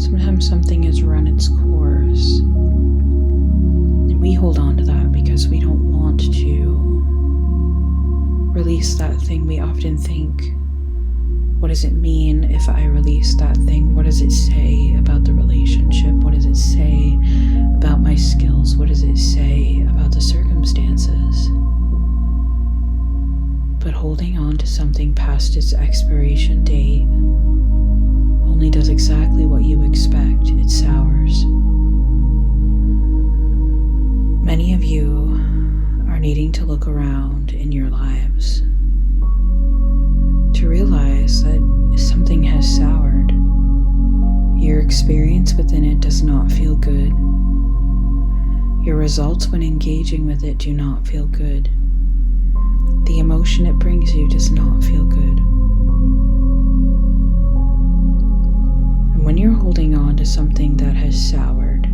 Sometimes something has run its course, and we hold on to that because we don't want to release that thing. We often think, what does it mean if I release that thing? What does it say about the relationship? What does it say about my skills? What does it say about the circumstances? But holding on to something past its expiration date only does exactly what you expect. It sours. Many of you are needing to look around in your lives to realize that something has soured. Your experience within it does not feel good. Your results when engaging with it do not feel good. The emotion it brings you does not feel good. And when you're holding on to something that has soured,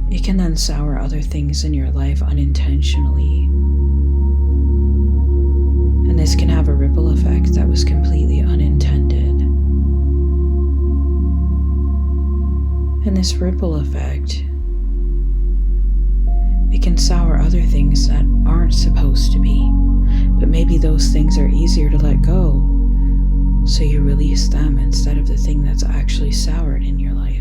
it can then sour other things in your life unintentionally. And this can have a ripple effect that was completely unintended. And this ripple effect, it can sour other things that aren't supposed to be, but maybe those things are easier to let go, so you release them instead of the thing that's actually soured in your life.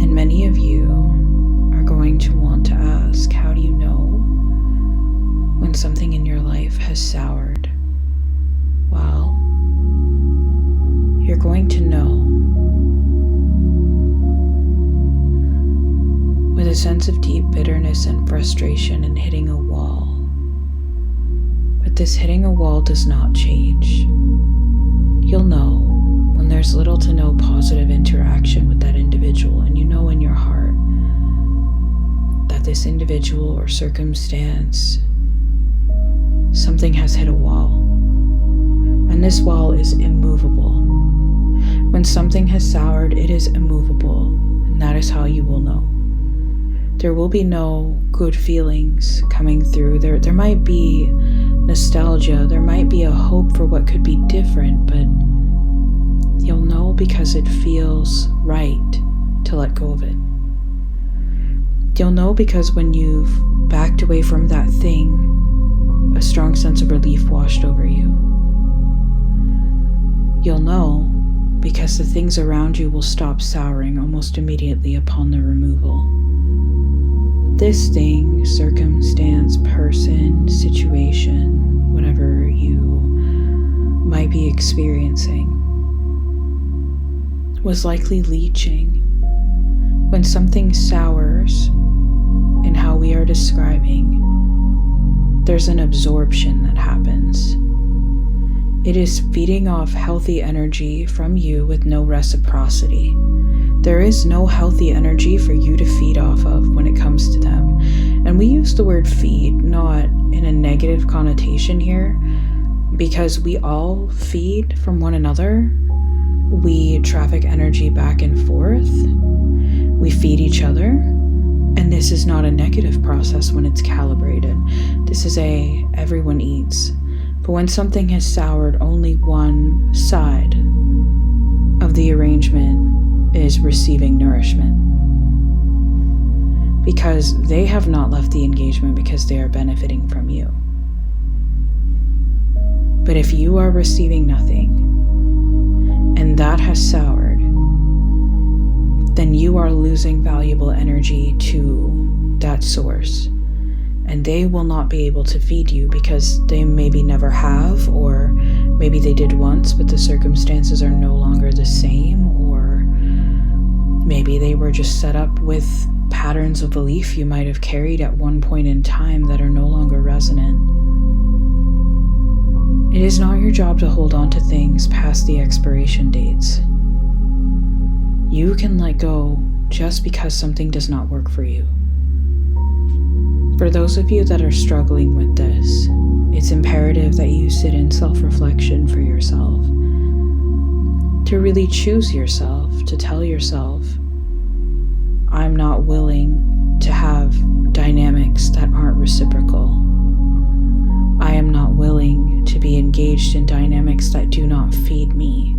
And many of you are going to want to ask, how do you know when something in your life has soured? Well, you're going to know with a sense of deep bitterness and frustration and hitting a wall. But this hitting a wall does not change. You'll know when there's little to no positive interaction with that individual, and you know in your heart that this individual or circumstance, something has hit a wall, and this wall is immovable. When something has soured, it is immovable, and that is how you will know. There will be no good feelings coming through. There might be nostalgia, there might be a hope for what could be different, but you'll know because it feels right to let go of it. You'll know because when you've backed away from that thing, a strong sense of relief washed over you. You'll know because the things around you will stop souring almost immediately upon the removal. This thing, circumstance, person, situation, whatever you might be experiencing, was likely leaching. When something sours in how we are describing, there's an absorption that happens. It is feeding off healthy energy from you with no reciprocity. There is no healthy energy for you to feed off of when it comes to them. And we use the word feed not in a negative connotation here, because we all feed from one another. We traffic energy back and forth. We feed each other. And this is not a negative process when it's calibrated. This is everyone eats. But when something has soured, only one side of the arrangement is receiving nourishment, because they have not left the engagement because they are benefiting from you. But if you are receiving nothing and that has soured, then you are losing valuable energy to that source, and they will not be able to feed you because they maybe never have, or maybe they did once but the circumstances are no longer the same, or maybe they were just set up with patterns of belief you might have carried at one point in time that are no longer resonant. It is not your job to hold on to things past the expiration dates. You can let go just because something does not work for you. For those of you that are struggling with this, it's imperative that you sit in self-reflection for yourself, to really choose yourself, to tell yourself, I'm not willing to have dynamics that aren't reciprocal. I am not willing to be engaged engaged in dynamics that do not feed me.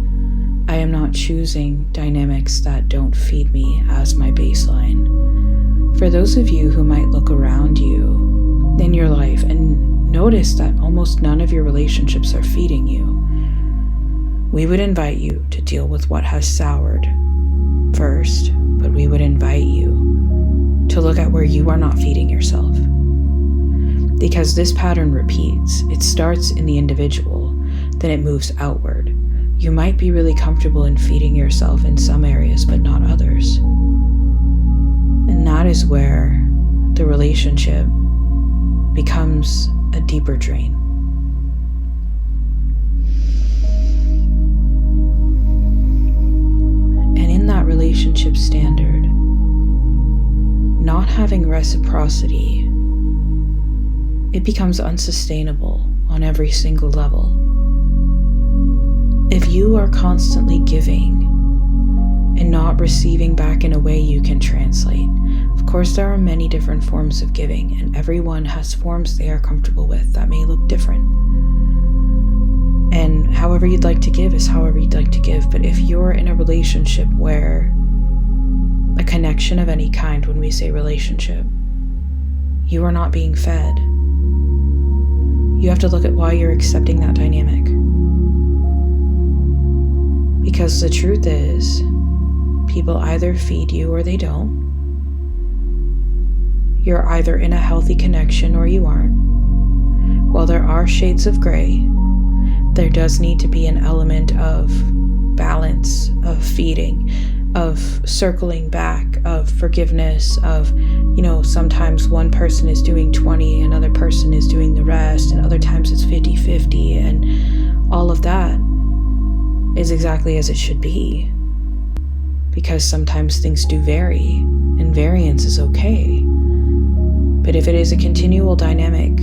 I am not choosing dynamics that don't feed me as my baseline. For those of you who might look around you in your life and notice that almost none of your relationships are feeding you, we would invite you to deal with what has soured first, but we would invite you to look at where you are not feeding yourself. Because this pattern repeats. It starts in the individual, then it moves outward. You might be really comfortable in feeding yourself in some areas, but not others. And that is where the relationship becomes a deeper drain. And in that relationship standard, not having reciprocity, it becomes unsustainable on every single level. If you are constantly giving and not receiving back in a way you can translate, of course there are many different forms of giving, and everyone has forms they are comfortable with that may look different. And however you'd like to give is however you'd like to give. But if you're in a relationship where a connection of any kind, when we say relationship, you are not being fed, you have to look at why you're accepting that dynamic. Because the truth is, people either feed you or they don't. You're either in a healthy connection or you aren't. While there are shades of gray, there does need to be an element of balance, of feeding, of circling back, of forgiveness, of, sometimes one person is doing 20, another person is doing the rest, and other times it's 50-50, and all of that is exactly as it should be. Because sometimes things do vary, and variance is okay. But if it is a continual dynamic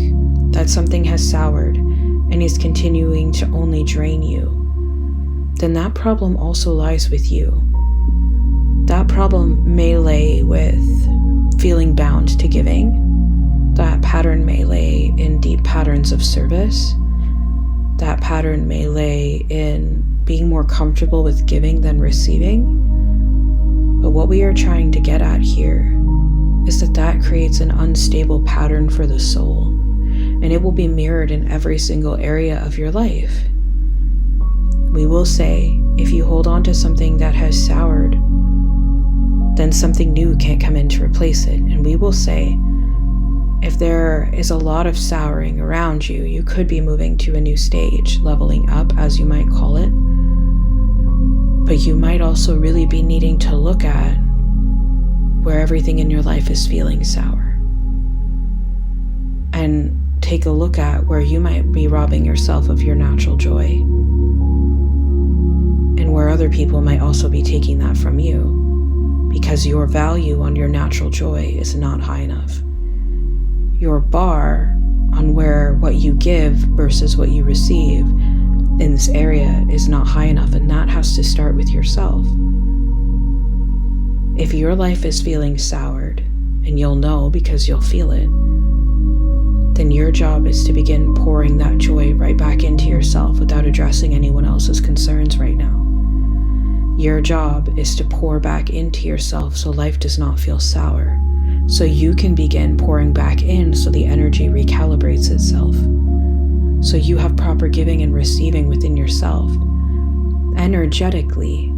that something has soured and is continuing to only drain you, then that problem also lies with you. That problem may lay with feeling bound to giving. That pattern may lay in deep patterns of service. That pattern may lay in being more comfortable with giving than receiving. But what we are trying to get at here is that creates an unstable pattern for the soul, and it will be mirrored in every single area of your life. We will say, if you hold on to something that has soured, then something new can't come in to replace it. And we will say, if there is a lot of souring around you, you could be moving to a new stage, leveling up, as you might call it. But you might also really be needing to look at where everything in your life is feeling sour. And take a look at where you might be robbing yourself of your natural joy. And where other people might also be taking that from you, because your value on your natural joy is not high enough. Your bar on what you give versus what you receive in this area is not high enough, and that has to start with yourself. If your life is feeling soured, and you'll know because you'll feel it, then your job is to begin pouring that joy right back into yourself without addressing anyone else's concerns right now. Your job is to pour back into yourself so life does not feel sour, so you can begin pouring back in so the energy recalibrates itself. So you have proper giving and receiving within yourself. Energetically,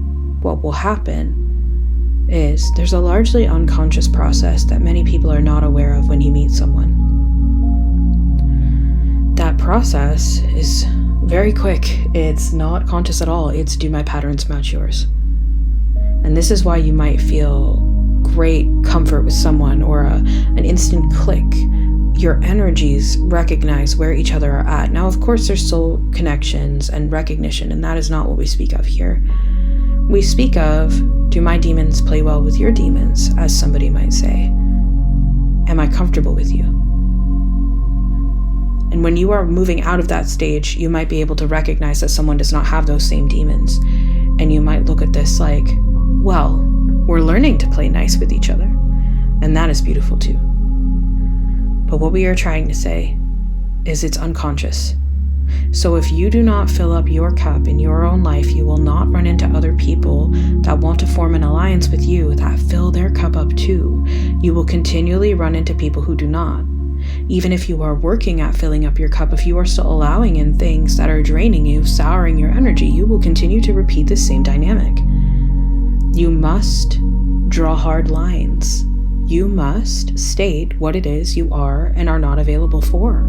what will happen is there's a largely unconscious process that many people are not aware of when you meet someone. That process is very quick. It's not conscious at all. It's, do my patterns match yours? And this is why you might feel great comfort with someone, or an instant click. Your energies recognize where each other are at. Now, of course, there's soul connections and recognition, and that is not what we speak of here. We speak of, do my demons play well with your demons, as somebody might say? Am I comfortable with you? And when you are moving out of that stage, you might be able to recognize that someone does not have those same demons. And you might look at this like, well, we're learning to play nice with each other. And that is beautiful too. But what we are trying to say is it's unconscious. So if you do not fill up your cup in your own life, you will not run into other people that want to form an alliance with you that fill their cup up too. You will continually run into people who do not. Even if you are working at filling up your cup, if you are still allowing in things that are draining you, souring your energy, you will continue to repeat the same dynamic. You must draw hard lines. You must state what it is you are and are not available for.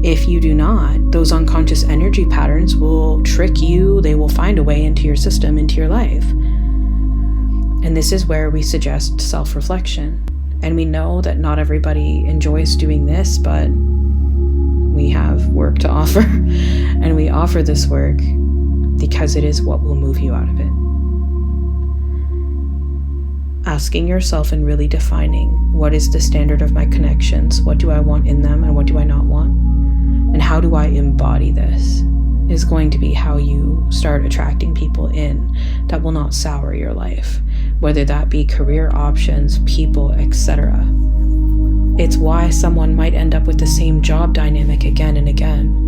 If you do not, those unconscious energy patterns will trick you. They will find a way into your system, into your life. And this is where we suggest self-reflection. And we know that not everybody enjoys doing this, but we have work to offer. And we offer this work because it is what will move you out of it. Asking yourself and really defining, what is the standard of my connections? What do I want in them and what do I not want? And how do I embody this is going to be how you start attracting people in that will not sour your life, whether that be career options, people, etc. It's why someone might end up with the same job dynamic again and again.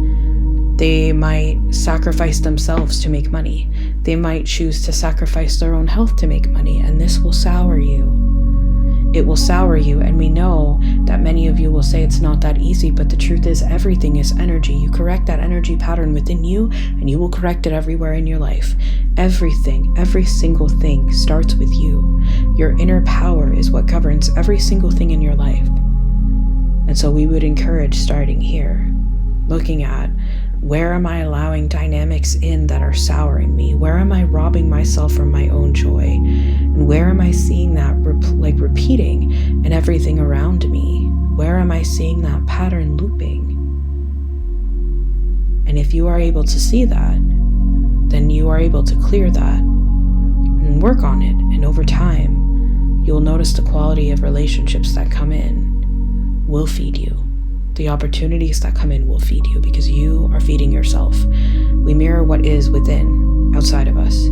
They might sacrifice themselves to make money. They might choose to sacrifice their own health to make money, and this will sour you. It will sour you, and we know that many of you will say it's not that easy, but the truth is everything is energy. You correct that energy pattern within you, and you will correct it everywhere in your life. Everything, every single thing starts with you. Your inner power is what governs every single thing in your life. And so we would encourage starting here, looking at, where am I allowing dynamics in that are souring me? Where am I robbing myself from my own joy? And where am I seeing that repeating in everything around me? Where am I seeing that pattern looping? And if you are able to see that, then you are able to clear that and work on it. And over time, you'll notice the quality of relationships that come in will feed you. The opportunities that come in will feed you because you are feeding yourself. We mirror what is within, outside of us.